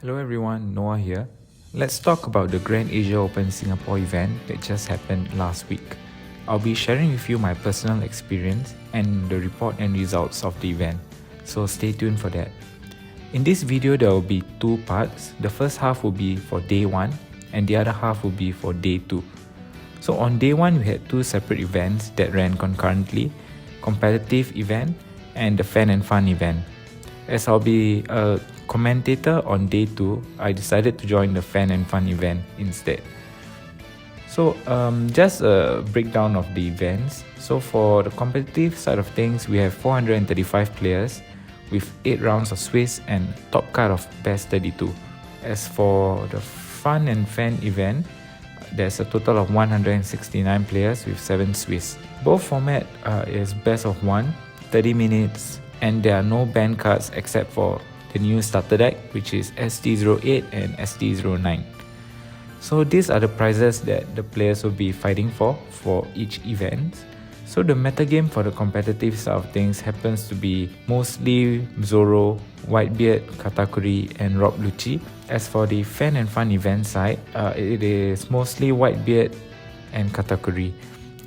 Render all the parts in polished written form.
Hello everyone, Noah here. Let's talk about the Grand Asia Open Singapore event that just happened last week. I'll be sharing with you my personal experience and the report and results of the event, so stay tuned for that. In this video, there will be two parts. The first half will be for day 1 and the other half will be for day 2. So on day 1, we had two separate events that ran concurrently, competitive event and the fan and fun event. As I'll be a commentator on day 2, I decided to join the fan and fun event instead. So just a breakdown of the events. So for the competitive side of things, we have 435 players with 8 rounds of Swiss and top card of best 32. As for the fun and fan event, there's a total of 169 players with 7 Swiss. Both format is best of 1, 30 minutes, and there are no banned cards except for the new starter deck, which is ST08 and ST09. So these are the prizes that the players will be fighting for each event. So the metagame for the competitive side of things happens to be mostly Zoro, Whitebeard, Katakuri and Rob Lucci. As for the fan and fun event side, it is mostly Whitebeard and Katakuri.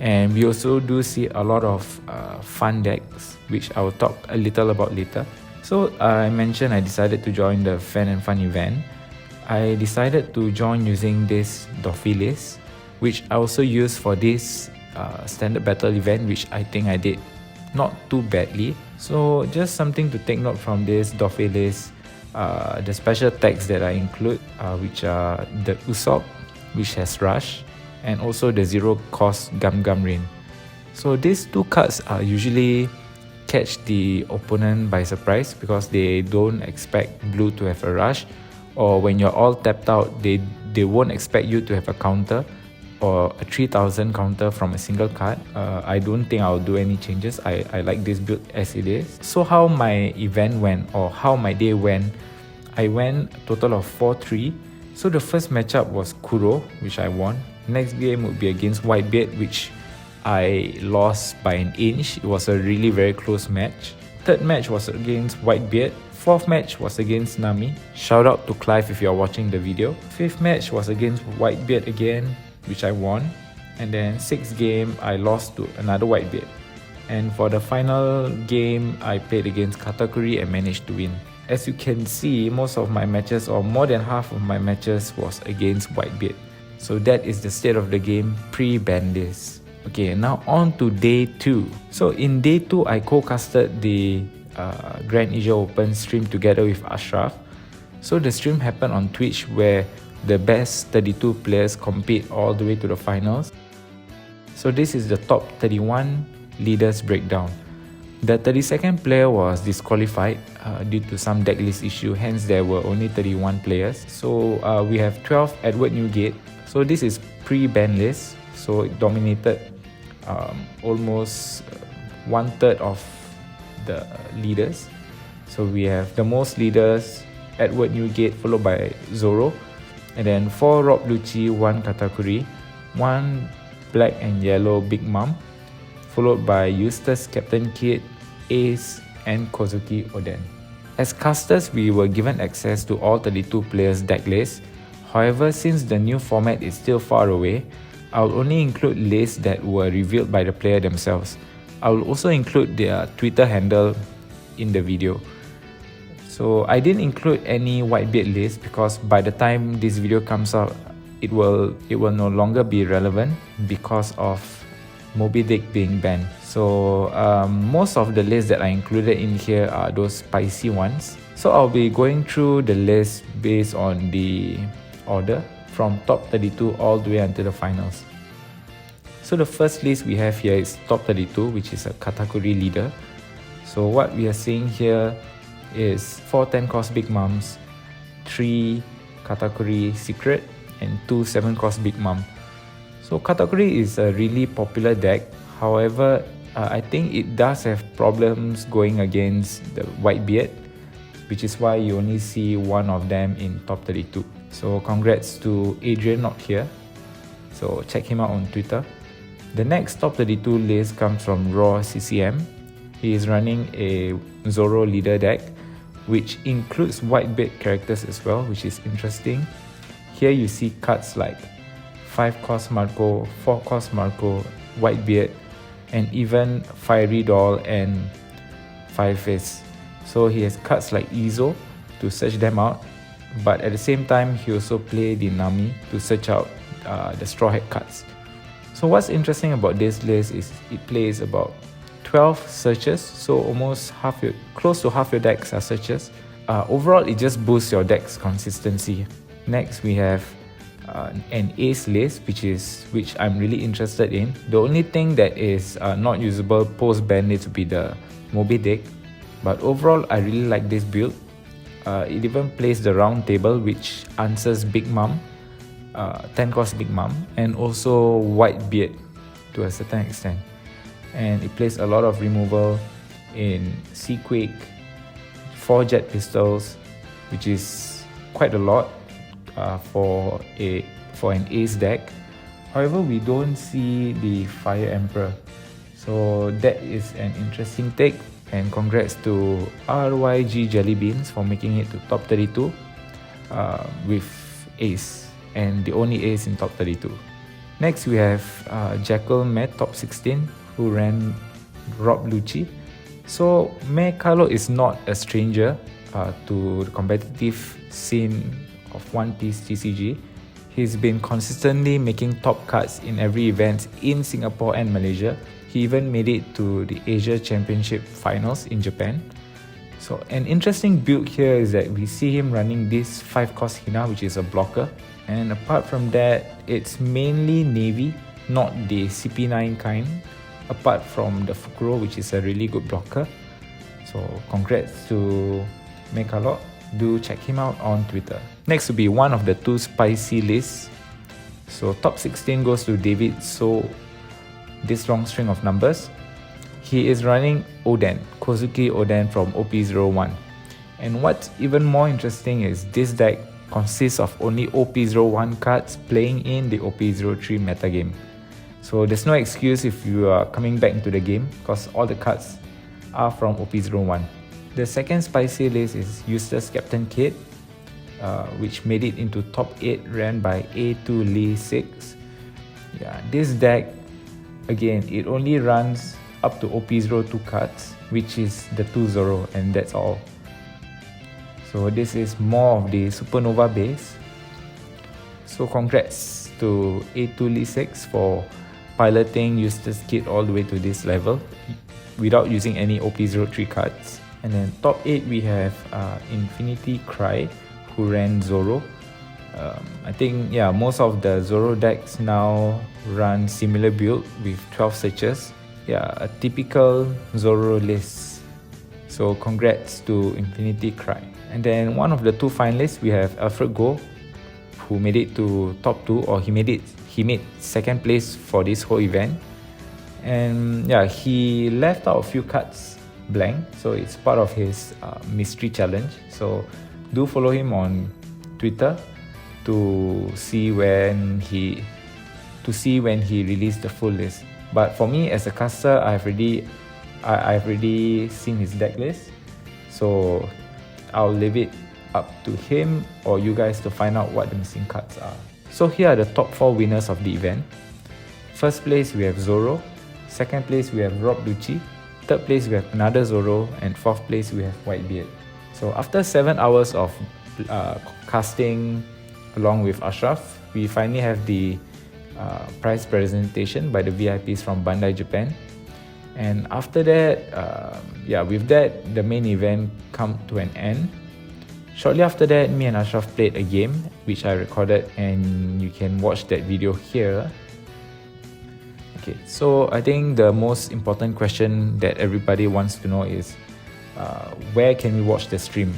And we also do see a lot of fun decks, which I will talk a little about later. So I mentioned I decided to join the fan and fun event. I decided to join using this Doffy list, which I also use for this standard battle event, which I think I did not too badly. So just something to take note from this Doffy list, the special tags that I include, which are the Usopp, which has Rush, and also the zero cost Gum Gum Rain. So these two cards are usually catch the opponent by surprise because they don't expect blue to have a rush, or when you're all tapped out, they won't expect you to have a counter or a 3000 counter from a single card. I don't think I'll do any changes. I like this build as it is. So how my event went, or how my day went, I went a total of 4-3. So the first matchup was Kuro, which I won. Next game would be against Whitebeard, which I lost by an inch. It was a really very close match. Third match was against Whitebeard. Fourth match was against Nami. Shout out to Clive if you're watching the video. Fifth match was against Whitebeard again, which I won. And then sixth game, I lost to another Whitebeard. And for the final game, I played against Katakuri and managed to win. As you can see, most of my matches, or more than half of my matches, was against Whitebeard. So that is the state of the game pre-ban list. Okay, now on to day 2. So in day 2, I co-casted the Grand Asia Open stream together with Ashraf. So the stream happened on Twitch, where the best 32 players compete all the way to the finals. So this is the top 31 leaders breakdown. The 32nd player was disqualified due to some decklist issue, hence there were only 31 players. So we have 12 Edward Newgate. So this is pre-ban list, so it dominated almost 1/3 of the leaders. So we have the most leaders, Edward Newgate, followed by Zoro, and then 4 Rob Lucci, 1 Katakuri, 1 Black and Yellow Big Mom, followed by Eustace, Captain Kid, Ace, and Kozuki Oden. As casters, we were given access to all 32 players' deck lists. However, since the new format is still far away, I will only include lists that were revealed by the player themselves. I will also include their Twitter handle in the video. So I didn't include any Whitebeard list because by the time this video comes out, it will no longer be relevant because of Moby Dick being banned. So most of the lists that I included in here are those spicy ones. So I'll be going through the list based on the order from top 32 all the way until the finals. So the first list we have here is top 32, which is a Katakuri leader. So what we are seeing here is 4 10 cost Big Moms, 3 Katakuri Secret, and 2 7 cost Big Mom. So Katakuri is a really popular deck. However, I think it does have problems going against the Whitebeard, which is why you only see one of them in top 32. So congrats to Adrian, not here. So check him out on Twitter. The next top 32 list comes from Raw CCM. He is running a Zoro leader deck which includes Whitebeard characters as well, which is interesting. Here you see cards like 5-cost Marco, 4-cost Marco, Whitebeard, and even Fiery Doll and Fireface. So he has cards like Izo to search them out, but at the same time he also played the Nami to search out the Straw Hat cards. So what's interesting about this list is it plays about 12 searches, so close to half your decks are searches. Overall, it just boosts your deck's consistency. Next, we have an ace list, which I'm really interested in. The only thing that is not usable post-ban needs to be the Moby Dick, but overall, I really like this build. It even plays the round table, which answers Big Mom, 10-cost Big Mom, and also Whitebeard to a certain extent. And it plays a lot of removal in Seaquake, 4 Jet Pistols, which is quite a lot for an ace deck. However, we don't see the Fire Emperor, so that is an interesting take. And congrats to RYG Jellybeans for making it to top 32 with ace, and the only ace in top 32. Next, we have Jackal Met top 16, who ran Rob Lucci. So Meh Carlo is not a stranger to the competitive scene of One Piece TCG. He's been consistently making top cuts in every event in Singapore and Malaysia. He even made it to the Asia Championship Finals in Japan. So an interesting build here is that we see him running this 5-cost Hina, which is a blocker. And apart from that, it's mainly Navy, not the CP9 kind, apart from the Fukuro, which is a really good blocker. So congrats to Mekalot. Do check him out on Twitter. Next will be one of the 2 spicy lists. So top 16 goes to David. So this long string of numbers, he is running Oden, Kozuki Oden from OP01. And what's even more interesting is this deck consists of only OP01 cards playing in the OP03 metagame. So there's no excuse if you are coming back into the game, because all the cards are from OP01. The second spicy list is Eustace Captain Kid, which made it into top 8, ran by A2 Lee 6. Yeah, this deck, again, it only runs up to OP02 cards, which is the 2 Zoro, and that's all. So this is more of the Supernova base. So congrats to A2 Lee 6 for piloting Eustace Kid all the way to this level without using any OP03 cards. And then top 8 we have Infinity Cry, who ran Zoro. I think most of the Zoro decks now run similar build with 12 searches. Yeah, a typical Zoro list. So congrats to Infinity Cry. And then one of the 2 finalists, we have Alfred Go, who made it to top 2, or he made 2nd place for this whole event. And yeah, he left out a few cards blank, so it's part of his mystery challenge. So do follow him on Twitter to see when he released the full list. But for me as a caster, I've already seen his deck list, so I'll leave it up to him or you guys to find out what the missing cards are. So here are the top 4 winners of the event. First place we have Zoro, second place we have Rob Lucci, third place we have another Zoro, and fourth place we have Whitebeard. So after 7 hours of casting along with Ashraf, we finally have the prize presentation by the VIPs from Bandai Japan. And after that, with that, the main event come to an end. Shortly after that, me and Ashraf played a game, which I recorded, and you can watch that video here. Okay, so I think the most important question that everybody wants to know is, where can we watch the stream?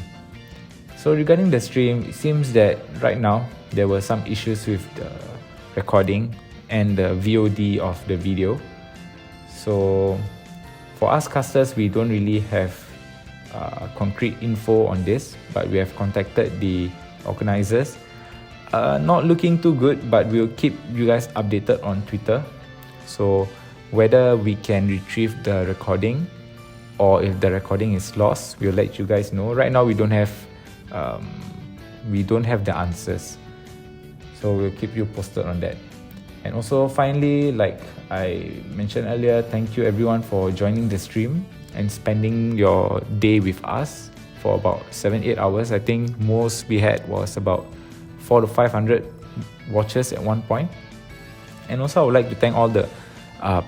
So regarding the stream, it seems that right now, there were some issues with the recording and the VOD of the video. So for us casters, we don't really have concrete info on this, but we have contacted the organizers. Not looking too good, but we'll keep you guys updated on Twitter. So whether we can retrieve the recording or if the recording is lost, we'll let you guys know. Right now we don't have the answers, so we'll keep you posted on that. And also finally, like I mentioned earlier, thank you everyone for joining the stream and spending your day with us for about 7-8 hours. I think most we had was about 400 to 500 watchers at one point. And also I would like to thank all the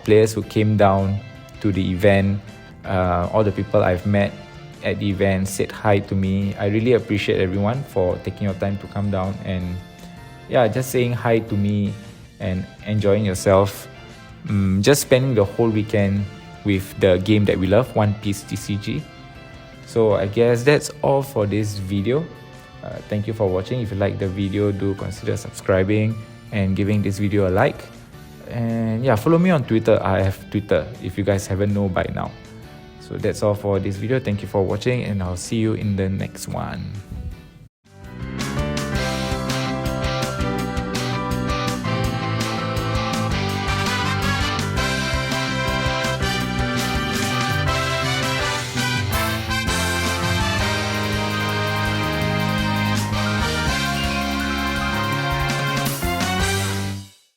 players who came down to the event, all the people I've met at the event, said hi to me. I really appreciate everyone for taking your time to come down and just saying hi to me and enjoying yourself. Just spending the whole weekend with the game that we love, One Piece TCG. So I guess that's all for this video. Thank you for watching. If you like the video, do consider subscribing and giving this video a like. And follow me on Twitter. I have Twitter if you guys haven't know by now. So that's all for this video. Thank you for watching, and I'll see you in the next one.